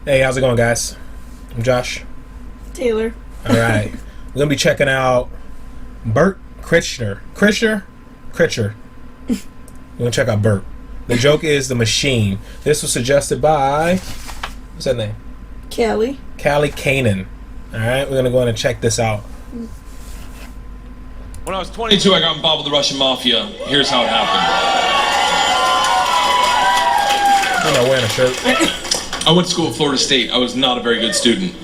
Hey, how's it going, guys? I'm Josh. Taylor. All right. We're going to be checking out Bert Kreischer. Kreischer? We're going to check out Bert. The joke is the machine. This was suggested by, what's that name? Callie. Callie Kanan. All right, we're going to go in and check this out. When I was 22, I got involved with the Russian mafia. Here's how it happened. I'm not wearing a shirt. I went to school at Florida State. I was not a very good student.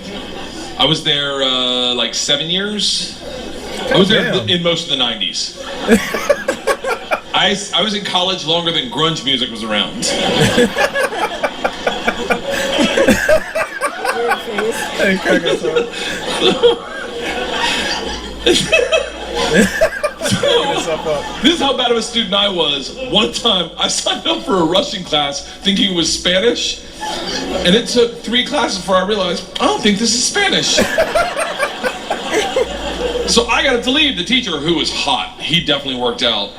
I was there like 7 years. I was there in most of the 90s. I was in college longer than grunge music was around. Hey, crack us up. This is how bad of a student I was. One time, I signed up for a Russian class thinking it was Spanish, and it took 3 classes before I realized, I don't think this is Spanish. So I got to leave the teacher, who was hot. He definitely worked out.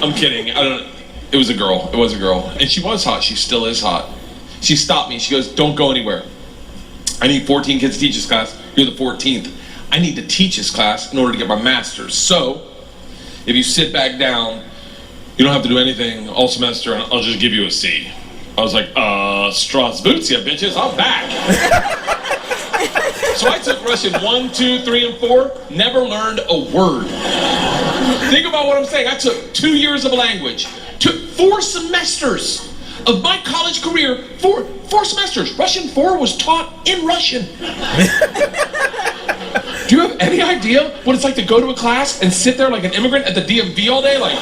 I'm kidding. It was a girl. It was a girl. And she was hot. She still is hot. She stopped me. She goes, don't go anywhere. I need 14 kids to teach this class. You're the 14th. I need to teach this class in order to get my master's. So, if you sit back down, you don't have to do anything all semester, and I'll just give you a C. I was like, Strasvutia, bitches, I'm back. So I took Russian 1, 2, 3, and 4, never learned a word. Think about what I'm saying. I took 2 years of a language, took 4 semesters of my college career, 4 semesters. Russian 4 was taught in Russian. Do you have any idea what it's like to go to a class and sit there like an immigrant at the DMV all day? Like,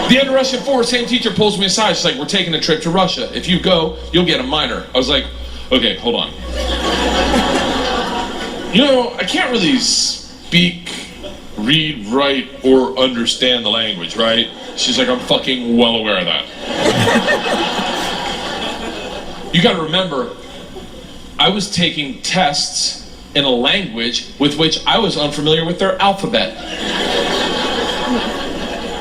the end of Russian 4, same teacher pulls me aside. She's like, we're taking a trip to Russia. If you go, you'll get a minor. I was like, okay, hold on. You know, I can't really speak, read, write, or understand the language, right? She's like, I'm fucking well aware of that. You gotta remember, I was taking tests in a language with which I was unfamiliar with their alphabet.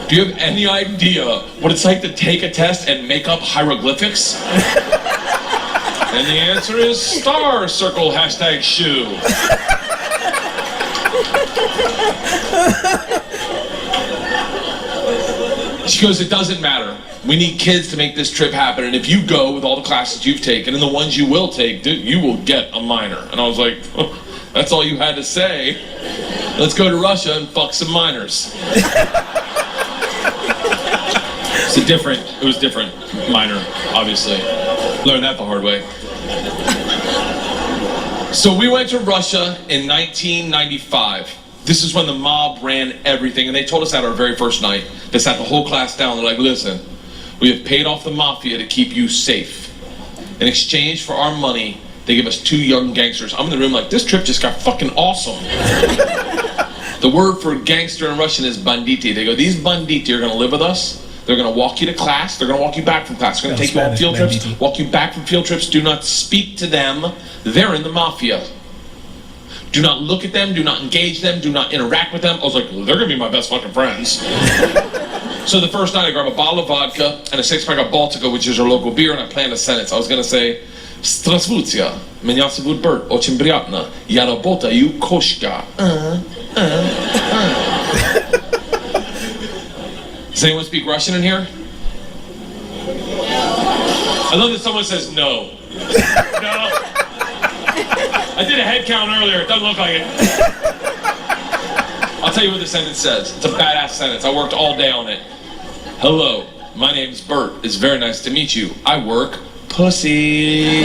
Do you have any idea what it's like to take a test and make up hieroglyphics? And the answer is star, circle, hashtag shoe. She goes, it doesn't matter. We need kids to make this trip happen, and if you go with all the classes you've taken and the ones you will take, dude, you will get a minor. And I was like, oh, that's all you had to say. Let's go to Russia and fuck some minors. It was different minor, obviously. Learned that the hard way. So we went to Russia in 1995. This is when the mob ran everything, and they told us that our very first night. They sat the whole class down. They're like, listen, we have paid off the mafia to keep you safe. In exchange for our money, they give us 2 young gangsters. I'm in the room like, this trip just got fucking awesome. The word for gangster in Russian is banditi. They go, these banditi are going to live with us. They're going to walk you to class. They're going to walk you back from class. They're going to take you on field trips, walk you back from field trips. Do not speak to them. They're in the mafia. Do not look at them, do not engage them, do not interact with them. I was like, well, they're gonna be my best fucking friends. So the first night I grabbed a bottle of vodka and a 6-pack of Baltica, which is our local beer, and I planned a sentence. I was gonna say, Strasvutia, меня зовут Bert, очень приятно, я работаю кошка. Does anyone speak Russian in here? I love that someone says no. No. I did a head count earlier, it doesn't look like it. I'll tell you what the sentence says. It's a badass sentence. I worked all day on it. Hello, my name's Bert. It's very nice to meet you. I work pussy.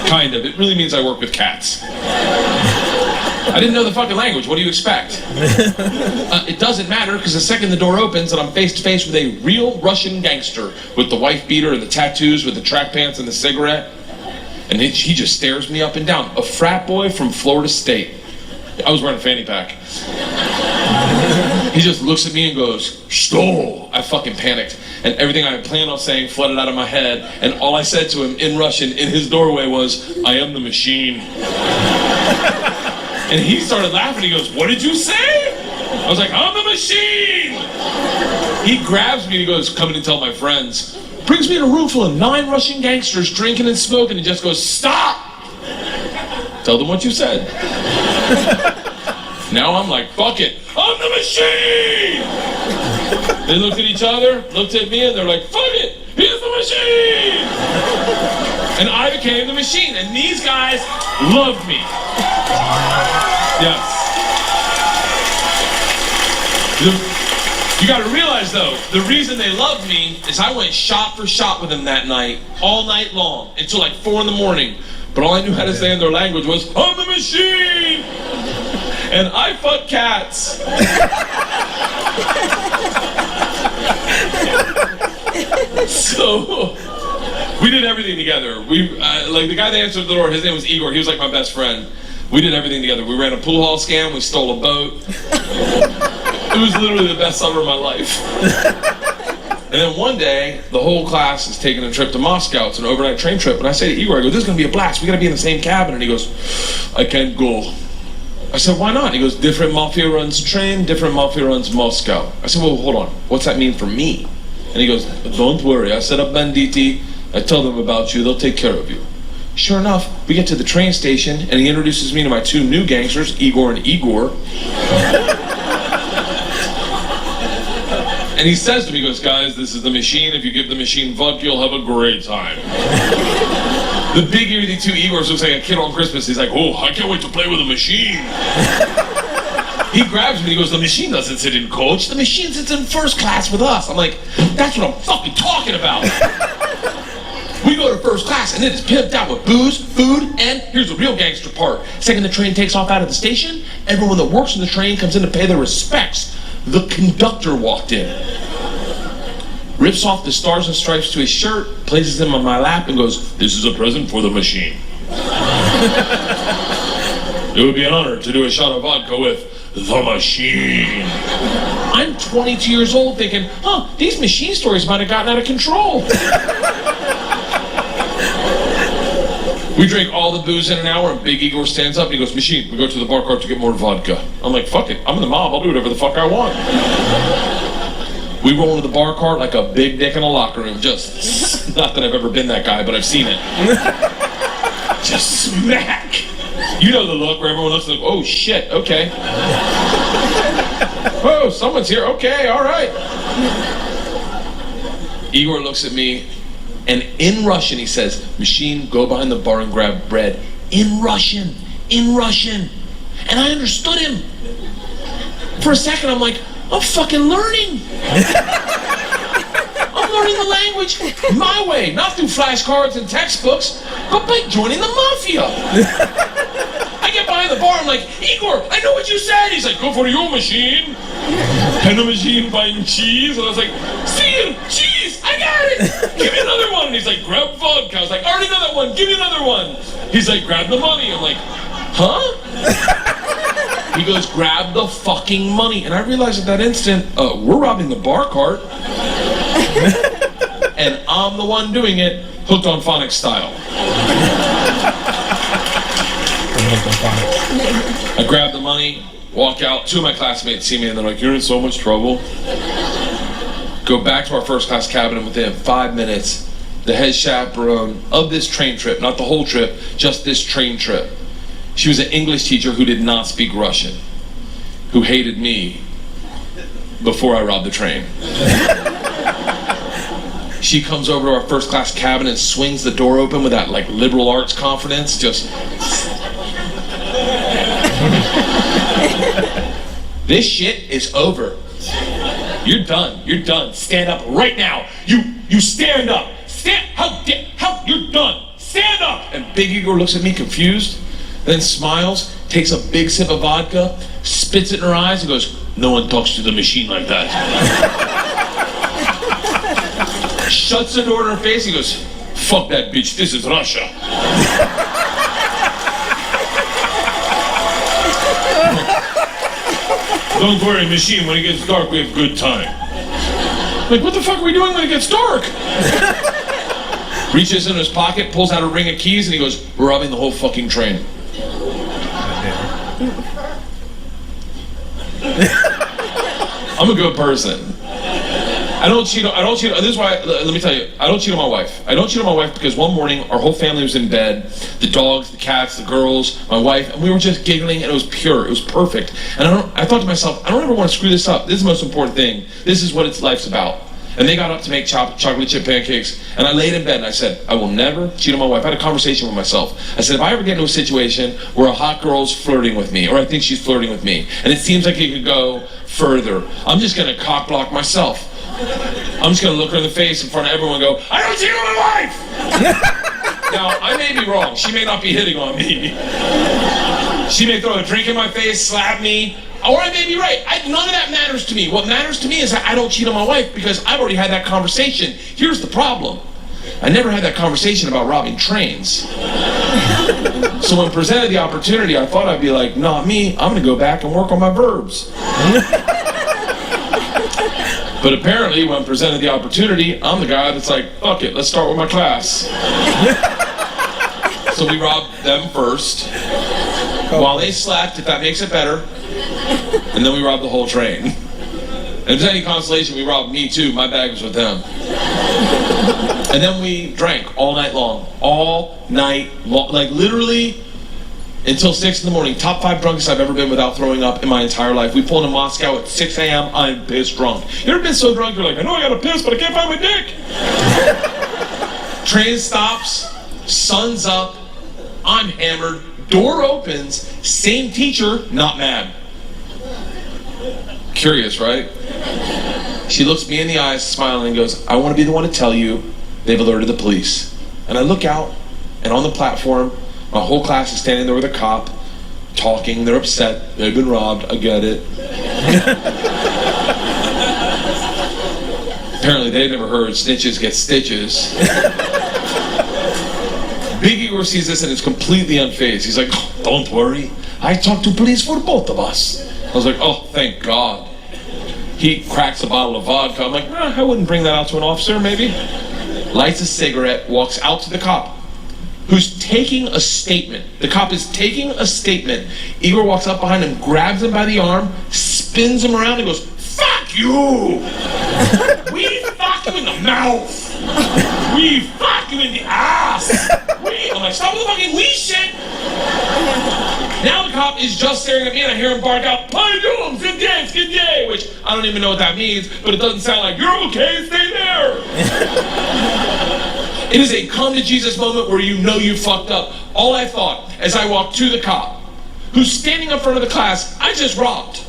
Kind of. It really means I work with cats. I didn't know the fucking language. What do you expect? It doesn't matter, because the second the door opens and I'm face to face with a real Russian gangster with the wife beater and the tattoos, with the track pants and the cigarette, and he just stares me up and down. A frat boy from Florida State. I was wearing a fanny pack. He just looks at me and goes, "Что?" I fucking panicked. And everything I had planned on saying flooded out of my head. And all I said to him in Russian in his doorway was, "I am the machine." And he started laughing. He goes, "What did you say?" I was like, "I'm the machine." He grabs me and he goes, "Come in and tell my friends." Brings me in a room full of 9 Russian gangsters drinking and smoking and just goes, "Stop! Tell them what you said." Now I'm like, fuck it, I'm the machine! They looked at each other, looked at me, and they're like, fuck it, he's the machine! And I became the machine, and these guys loved me. Yes. You gotta realize though, the reason they loved me is I went shot for shot with them that night, all night long, until like 4 in the morning. But all I knew how to say in their language was, "I'm the machine!" And I fuck cats. So, we did everything together. Like the guy that answered the door, his name was Igor, he was like my best friend. We did everything together. We ran a pool hall scam, we stole a boat. It was literally the best summer of my life. And then one day, the whole class is taking a trip to Moscow. It's an overnight train trip. And I say to Igor, I go, "This is going to be a blast. We got to be in the same cabin." And he goes, "I can't go." I said, "Why not?" He goes, "Different mafia runs train, different mafia runs Moscow." I said, "Well, hold on. What's that mean for me?" And he goes, "Don't worry. I set up banditi. I tell them about you. They'll take care of you." Sure enough, we get to the train station, and he introduces me to my 2 new gangsters, Igor and Igor. And he says to me, he goes, "Guys, this is the machine. If you give the machine vodka, you'll have a great time." The big earthy 2 Igors looks like a kid on Christmas. He's like, "Oh, I can't wait to play with a machine." He grabs me and he goes, "The machine doesn't sit in coach. The machine sits in first class with us." I'm like, "That's what I'm fucking talking about." We go to first class and it is pimped out with booze, food, and here's the real gangster part. Second the train takes off out of the station, everyone that works on the train comes in to pay their respects. The conductor walked in, rips off the stars and stripes to his shirt, places them on my lap, and goes, "This is a present for the machine." It would be an honor to do a shot of vodka with the machine. I'm 22 years old thinking, these machine stories might have gotten out of control. We drink all the booze in an hour, and Big Igor stands up and he goes, "Machine, we go to the bar cart to get more vodka." I'm like, "Fuck it, I'm in the mob, I'll do whatever the fuck I want." We roll into the bar cart like a big dick in a locker room. Just, not that I've ever been that guy, but I've seen it. Just smack. You know the look where everyone looks like, "Oh shit, okay." "Oh, someone's here, okay, all right." Igor looks at me, and in Russian he says, "Machine, go behind the bar and grab bread." In Russian. And I understood him. For a second I'm like, I'm fucking learning. I'm learning the language my way, not through flashcards and textbooks, but by joining the mafia. I get behind the bar, I'm like, "Igor, I know what you said." He's like, "Go for your machine." "Can the machine find cheese?" And I was like, "See, cheese, I got it. Give me another one." And he's like, "Grab vodka." I was like, "Already another one, give me another one." He's like, "Grab the money." I'm like, "Huh?" He goes, "Grab the fucking money." And I realized at that instant, we're robbing the bar cart. And I'm the one doing it, hooked on phonics style. I grab the money, walk out. 2 of my classmates see me and they're like, "You're in so much trouble." Go back to our first class cabin, and within 5 minutes, the head chaperone of this train trip, not the whole trip, just this train trip, she was an English teacher who did not speak Russian, who hated me before I robbed the train. She comes over to our first class cabin and swings the door open with that like liberal arts confidence, just... "This shit is over. You're done. You're done. Stand up right now. You stand up. How, you're done. Stand up." And Big Igor looks at me confused, then smiles, takes a big sip of vodka, spits it in her eyes, and goes, "No one talks to the machine like that." Shuts the door in her face, he goes, "Fuck that bitch, this is Russia." "Don't worry, machine, when it gets dark, we have good time." Like, what the fuck are we doing when it gets dark? Reaches in his pocket, pulls out a ring of keys, and he goes, "We're robbing the whole fucking train." I'm a good person. I don't cheat. This is why. Let me tell you. I don't cheat on my wife. I don't cheat on my wife because one morning our whole family was in bed. The dogs, the cats, the girls, my wife, and we were just giggling, and it was pure. It was perfect. And I thought to myself, I don't ever want to screw this up. This is the most important thing. This is what life's about. And they got up to make chocolate chip pancakes, and I laid in bed and I said, I will never cheat on my wife. I had a conversation with myself. I said, if I ever get into a situation where a hot girl's flirting with me, or I think she's flirting with me, and it seems like it could go further, I'm just gonna cock block myself. I'm just gonna look her in the face in front of everyone and go, I don't cheat on my wife! Now, I may be wrong. She may not be hitting on me. She may throw a drink in my face, slap me, or I may be right. None of that matters to me. What matters to me is that I don't cheat on my wife because I've already had that conversation. Here's the problem. I never had that conversation about robbing trains. So when presented the opportunity, I thought I'd be like, not me. I'm going to go back and work on my verbs. But apparently, when presented the opportunity, I'm the guy that's like, fuck it, let's start with my class. So we robbed them first, while they slept, if that makes it better, and then we robbed the whole train. And if there's any consolation, we robbed me too. My bag was with them. And then we drank all night long. Like literally until 6 in the morning. Top 5 drunkest I've ever been without throwing up in my entire life. We pulled in Moscow at 6 a.m. I'm pissed drunk. You ever been so drunk you're like, I know I gotta piss, but I can't find my dick? Train stops, sun's up, I'm hammered, door opens, same teacher, not mad. Curious, right? She looks me in the eyes, smiling, and goes, I want to be the one to tell you they've alerted the police. And I look out, and on the platform, my whole class is standing there with a cop, talking, they're upset, they've been robbed, I get it. Apparently they've never heard snitches get stitches. Big Igor sees this and is completely unfazed. He's like, oh, don't worry, I talked to police for both of us. I was like, oh, thank God. He cracks a bottle of vodka. I'm like, I wouldn't bring that out to an officer, maybe. Lights a cigarette, walks out to the cop, who's taking a statement. The cop is taking a statement. Igor walks up behind him, grabs him by the arm, spins him around, and goes, fuck you! We fuck you in the mouth! We fuck you in the ass! I'm like, stop with the fucking we shit! Now the cop is just staring at me and I hear him bark out, how you doing? Good day, which I don't even know what that means, but it doesn't sound like, you're okay, stay there! It is a come to Jesus moment where you know you fucked up. All I thought as I walked to the cop, who's standing in front of the class I just robbed.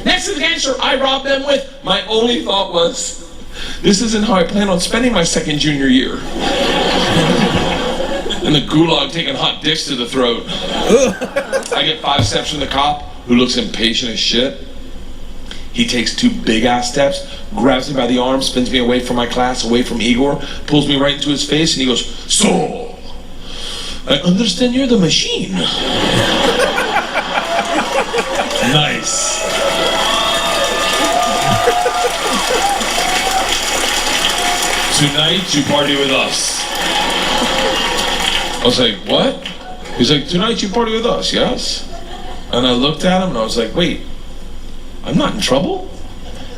Next to the gangster I robbed them with, my only thought was, this isn't how I plan on spending my second junior year. And the gulag taking hot dicks to the throat. I get 5 steps from the cop, who looks impatient as shit. He takes 2 big ass steps, grabs me by the arm, spins me away from my class, away from Igor, pulls me right into his face, and he goes, so, I understand you're the machine. Nice. Tonight you party with us. I was like, what? He's like, tonight you party with us, yes? And I looked at him and I was like, wait, I'm not in trouble?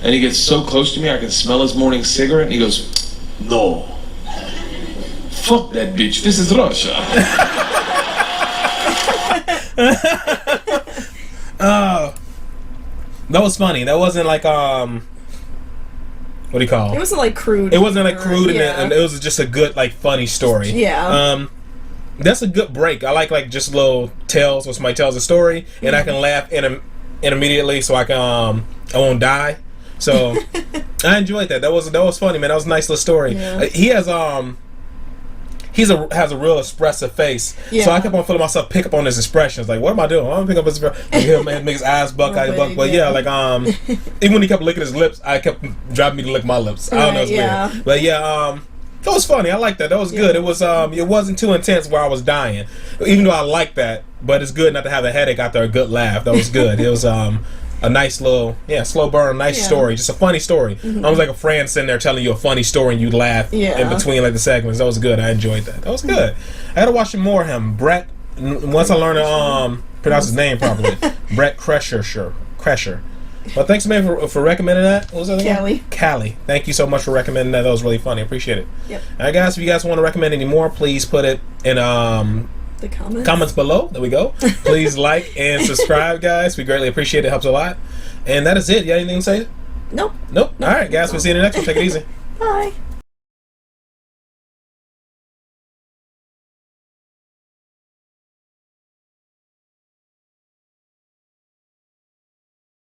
And he gets so close to me I can smell his morning cigarette and he goes, no. Fuck that bitch, this is Russia. That was funny. That wasn't like what do you call it? It wasn't like crude. It wasn't like crude, yeah. and it was just a good like funny story. Yeah. That's a good break. I like just little tales when somebody tells a story, and I can laugh in immediately, so I can I won't die. So I enjoyed that. That was funny, man. That was a nice little story. Yeah. He has has a real expressive face, so I kept on feeling myself pick up on his expressions. Like, what am I doing? I'm pick up his expression. Like, him make his eyes buck, but yeah, like even when he kept licking his lips, I kept driving me to lick my lips. I don't know, it's weird, but yeah, that was funny. I like that. That was good. It was it wasn't too intense where I was dying, even though I like that. But it's good not to have a headache after a good laugh. That was good. It was a nice little slow burn, nice story, just a funny story. I was like a friend sitting there telling you a funny story and you laugh in between like the segments. That was good. I enjoyed that. That was good. I gotta watch some more of him. Brett, once I learn pronounce his name properly. Bert Kreischer. But thanks, man, for recommending that. What was that again? Callie. Thank you so much for recommending that. That was really funny. Appreciate it. Yep. All right, guys. If you guys want to recommend any more, please put it in the comments below. There we go. Please like and subscribe, guys. We greatly appreciate it. Helps a lot. And that is it. You got anything to say? Nope. All right, guys. We'll see you in the next one. Take it easy. Bye.